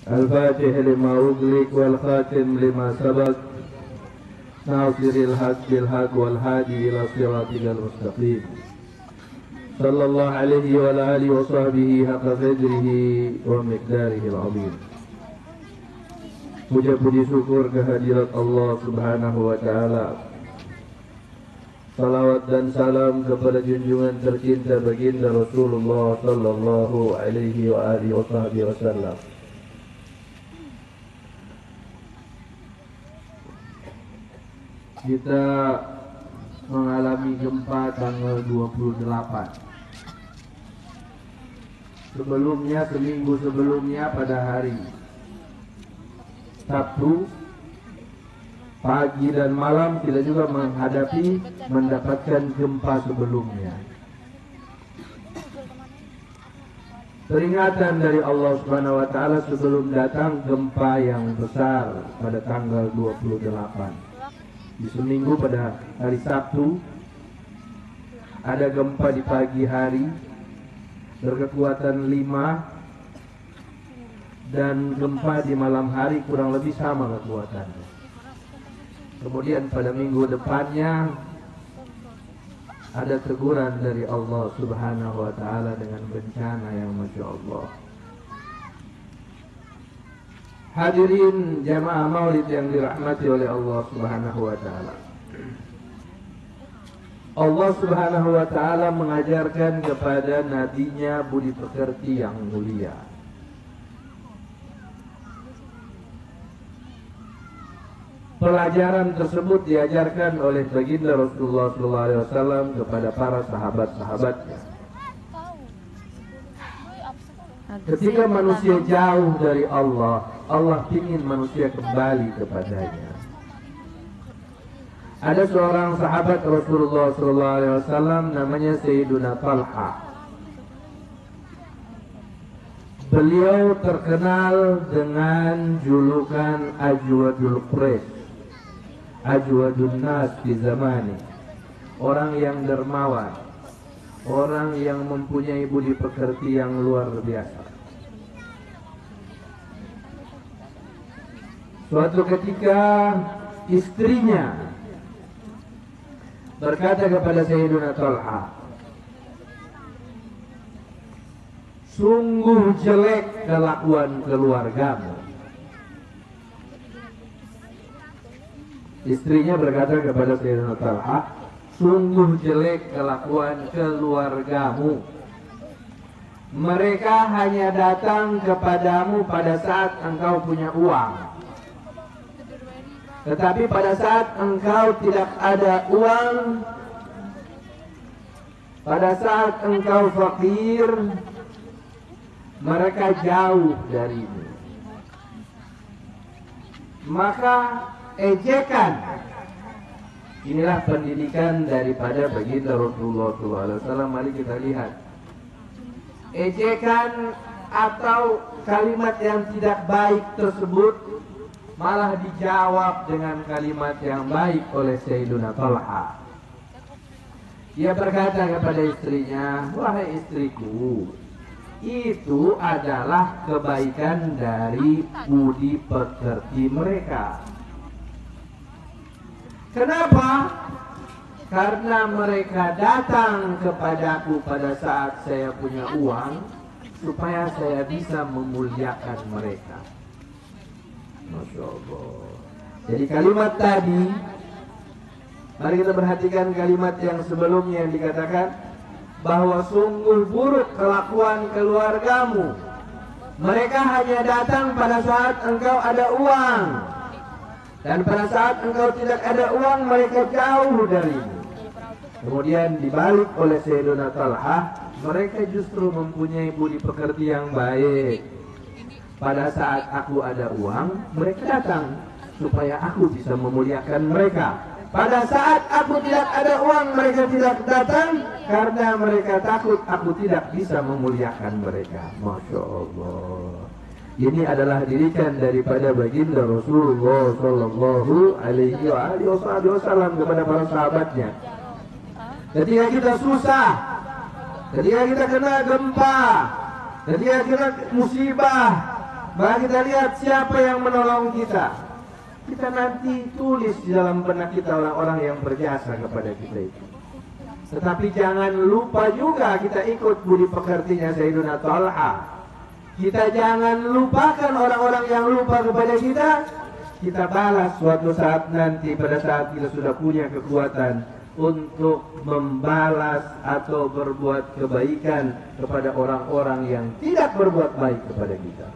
الفاتح لما أغلق والخاتم لما سبق ناصر الحق بالحق والهادي إلى صراطك المستقيم صلى الله عليه وعلى آله وصحبه حق قدره ومقداره العظيم. Puja puji syukur kehadirat Allah Subhanahu wa taala. Salawat dan salam kepada junjungan tercinta baginda Rasulullah sallallahu alaihi wa alihi wasallam. Kita mengalami gempa tanggal 28. Sebelumnya, seminggu sebelumnya pada hari Sabtu pagi dan malam kita juga mendapatkan gempa sebelumnya. Peringatan dari Allah Subhanahu wa taala sebelum datang gempa yang besar pada tanggal 28. Di seminggu pada hari Sabtu ada gempa di pagi hari berkekuatan 5 dan gempa di malam hari kurang lebih sama kekuatannya. Kemudian pada minggu depannya ada teguran dari Allah Subhanahu wa taala dengan bencana yang Masya Allah. Hadirin jamaah maulid yang dirahmati oleh Allah Subhanahu wa taala. Allah Subhanahu wa taala mengajarkan kepada nabinya budi pekerti yang mulia. Pelajaran tersebut diajarkan oleh baginda Rasulullah SAW kepada para sahabat-sahabatnya. Ketika manusia jauh dari Allah, Allah ingin manusia kembali kepadanya. Ada seorang sahabat Rasulullah SAW namanya Sayyiduna Talha. Beliau terkenal dengan julukan Ajwadul Quraisy, Ajwadun nas di zamani, orang yang dermawan, orang yang mempunyai budi pekerti yang luar biasa. Suatu ketika istrinya berkata kepada Sayyiduna Talha, sungguh jelek kelakuan keluargamu. Istrinya berkata kepada Sayyidina Talha, sungguh jelek kelakuan keluargamu. Mereka hanya datang kepadamu pada saat engkau punya uang. Tetapi pada saat engkau tidak ada uang, pada saat engkau fakir, mereka jauh darimu. Maka ejekan, inilah pendidikan daripada baginda Rasulullah SAW. Mari kita lihat ejekan atau kalimat yang tidak baik tersebut malah dijawab dengan kalimat yang baik oleh Sayyiduna Talha. Dia berkata kepada istrinya, wahai istriku, itu adalah kebaikan dari budi pekerti mereka. Kenapa? Karena mereka datang kepadaku pada saat saya punya uang, supaya saya bisa memuliakan mereka. Masya Allah. Jadi kalimat tadi, mari kita perhatikan kalimat yang sebelumnya yang dikatakan bahwa sungguh buruk kelakuan keluargamu. Mereka hanya datang pada saat engkau ada uang, dan pada saat engkau tidak ada uang, mereka jauh darimu. Kemudian dibalik oleh Sayyiduna Talha, mereka justru mempunyai budi pekerti yang baik. Pada saat aku ada uang, mereka datang supaya aku bisa memuliakan mereka. Pada saat aku tidak ada uang, mereka tidak datang karena mereka takut aku tidak bisa memuliakan mereka. Masya Allah. Ini adalah didikan daripada baginda Rasulullah Sallallahu Alaihi Wasallam kepada para sahabatnya. Ketika kita susah, ketika kita kena gempa, Dan dia kira musibah. Maka kita lihat siapa yang menolong kita. Kita nanti tulis di dalam benak kita orang-orang yang berjasa kepada kita itu. Tetapi jangan lupa juga kita ikut budi pekertinya Sayyiduna Talha. Kita jangan lupakan orang-orang yang lupa kepada kita. Kita balas suatu saat nanti pada saat kita sudah punya kekuatan untuk membalas atau berbuat kebaikan kepada orang-orang yang tidak berbuat baik kepada kita.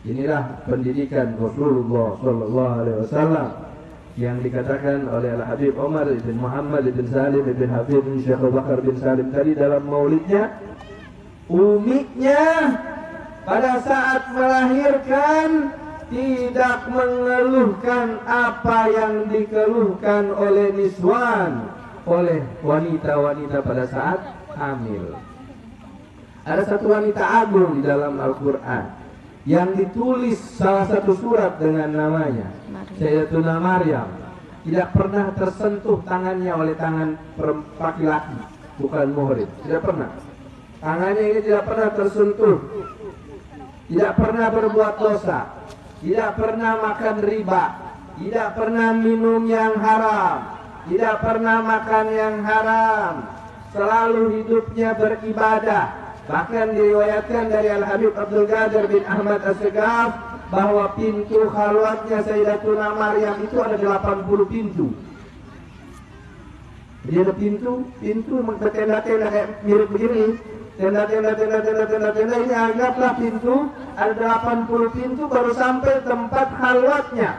Inilah pendidikan Rasulullah Sallallahu Alaihi Wasallam yang dikatakan oleh Al-Habib Umar bin Muhammad bin Salim bin Habib bin Syekh Abu Bakar bin Salim tadi dalam maulidnya. Umiknya pada saat melahirkan tidak mengeluhkan apa yang dikeluhkan oleh niswan, oleh wanita-wanita pada saat hamil. Ada satu wanita agung di dalam Al-Quran yang ditulis salah satu surat dengan namanya Sayyidatuna Maryam. Tidak pernah tersentuh tangannya oleh tangan laki-laki, bukan muhrim. Tidak pernah. Tangannya ini tidak pernah tersentuh. Tidak pernah berbuat dosa. Tidak pernah makan riba. Tidak pernah minum yang haram. Tidak pernah makan yang haram. Selalu hidupnya beribadah. Bahkan diriwayatkan dari Al-Habib Abdul Qadir bin Ahmad As-Segaf bahwa pintu khalwatnya Sayyidatuna Maryam itu ada 80 pintu. Jadi ada pintu bertenda-tenda kayak mirip begini. Tenda ini anggaplah pintu, ada 80 pintu baru sampai tempat khalwatnya,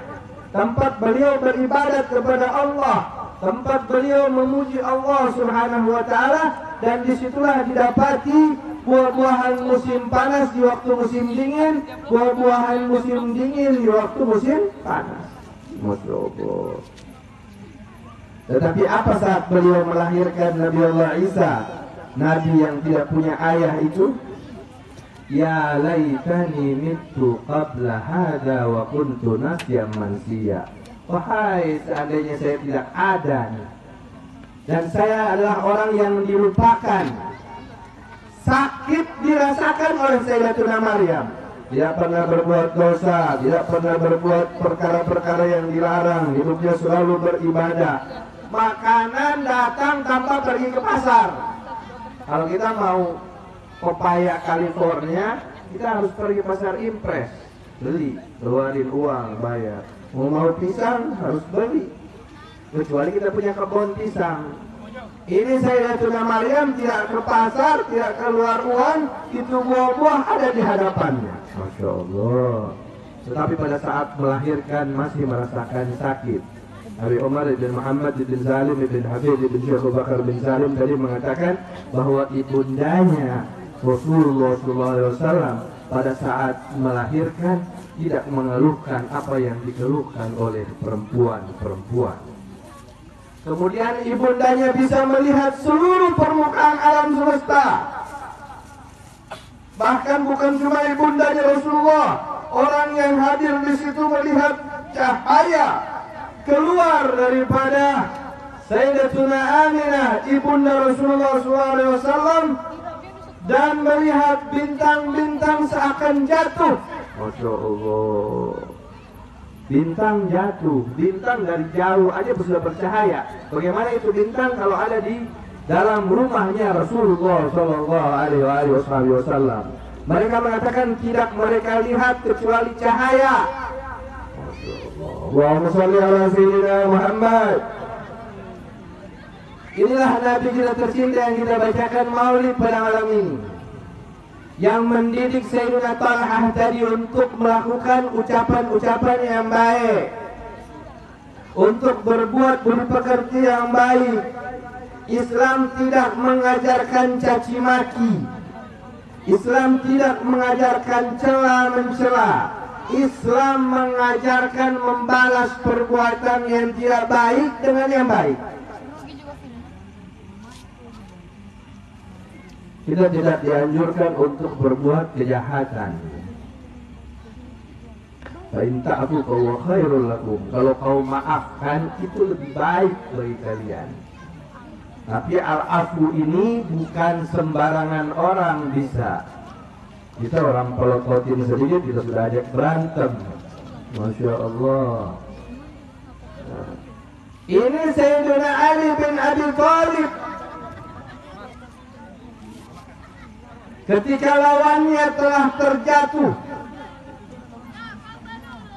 tempat beliau beribadat kepada Allah, tempat beliau memuji Allah Subhanahu wa taala, dan disitulah didapati buah-buahan musim panas di waktu musim dingin, buah-buahan musim dingin di waktu musim panas. Masya Allah. Tetapi apa saat beliau melahirkan Nabi Allah Isa, Nabi yang tidak punya ayah itu? Ya laitani mittu qabla hada wa kuntu nasyan mansiya. Wahai seandainya saya tidak ada nih, dan saya adalah orang yang dilupakan. Sakit dirasakan oleh Sayyidatuna Maryam. Tidak pernah berbuat dosa, tidak pernah berbuat perkara-perkara yang dilarang. Hidupnya selalu beribadah. Makanan datang tanpa pergi ke pasar. Kalau kita mau pepaya California, kita harus pergi pasar impres, beli, keluarin uang, bayar. Mau pisang harus beli. Kecuali kita punya kebun pisang. Ini Sayyidatuna Maryam tidak ke pasar, tidak keluar uang, itu buah-buah ada di hadapannya. Masya Allah. Tetapi pada saat melahirkan masih merasakan sakit. Abi Umar bin Muhammad bin Salim bin Habib bin Syekh Abu Bakar bin Salim tadi mengatakan bahwa ibundanya Rasulullah SAW pada saat melahirkan tidak mengeluhkan apa yang dikeluhkan oleh perempuan-perempuan. Kemudian ibundanya bisa melihat seluruh permukaan alam semesta. Bahkan bukan cuma ibundanya Rasulullah, orang yang hadir di situ melihat cahaya keluar daripada Sayyidatuna Aminah, ibunda Rasulullah SAW, dan melihat bintang-bintang seakan jatuh. Masya Allah. Bintang jatuh, bintang dari jauh aja sudah bercahaya. Bagaimana itu bintang kalau ada di dalam rumahnya Rasulullah Sallallahu Alaihi Wasallam? Mereka mengatakan tidak mereka lihat kecuali cahaya. Allahumma sholli ala sayyidina Muhammad. Inilah Nabi kita tercinta yang kita bacakan maulid pada malam ini, yang mendidik Sayyidina Talha tadi untuk melakukan ucapan-ucapan yang baik, untuk berbuat budi pekerti yang baik. Islam tidak mengajarkan caci maki. Islam tidak mengajarkan cela-mencela. Islam mengajarkan membalas perbuatan yang tidak baik dengan yang baik. Kita tidak dianjurkan untuk berbuat kejahatan. Fa in ta'fu fa khairul lakum. Kalau kau maafkan itu lebih baik bagi kalian. Tapi al-afu ini bukan sembarangan orang bisa. Kita orang pelototin sedikit kita sudah ajak berantem. Masya Allah. Nah, ini Sayyidina Ali bin Abi Thalib. Ketika lawannya telah terjatuh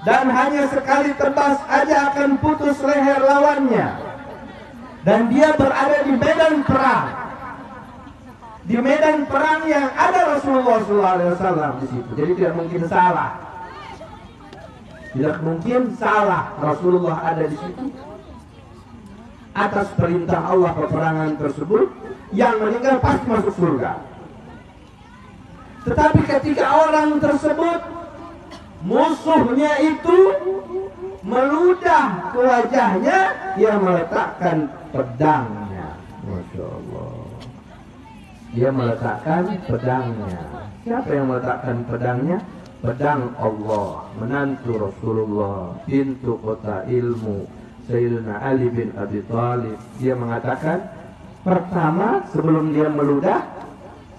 dan hanya sekali tebas aja akan putus leher lawannya, dan dia berada di medan perang, di medan perang yang ada Rasulullah SAW di situ. Jadi tidak mungkin salah, tidak mungkin salah Rasulullah ada di situ. Atas perintah Allah peperangan tersebut, yang meninggal pasti masuk surga. Tetapi ketika orang tersebut, musuhnya itu meludah ke wajahnya, dia meletakkan pedangnya. Masya Allah. Dia meletakkan pedangnya. Siapa yang meletakkan pedangnya? Pedang Allah, menantu Rasulullah, pintu kota ilmu, Sayyidina Ali bin Abi Thalib. Dia mengatakan, pertama sebelum dia meludah,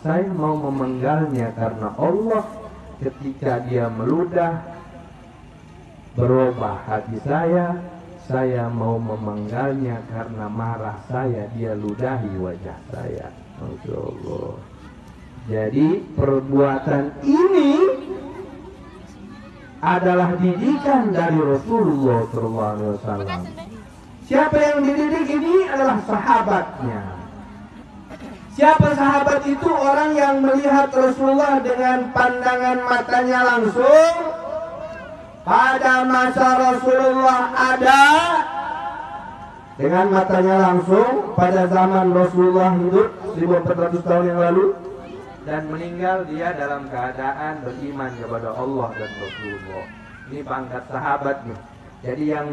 saya mau memenggalnya karena Allah. Ketika dia meludah, berubah hati saya mau memenggalnya karena marah saya, dia ludahi wajah saya. Masya Allah. Jadi perbuatan ini adalah didikan dari Rasulullah SAW. Siapa yang dididik ini adalah sahabatnya. Siapa sahabat itu? Orang yang melihat Rasulullah dengan pandangan matanya langsung. Pada masa Rasulullah ada, dengan matanya langsung pada zaman Rasulullah hidup 1400 tahun yang lalu, dan meninggal dia dalam keadaan beriman kepada Allah dan Rasulullah. Ini pangkat sahabat nih. Jadi yang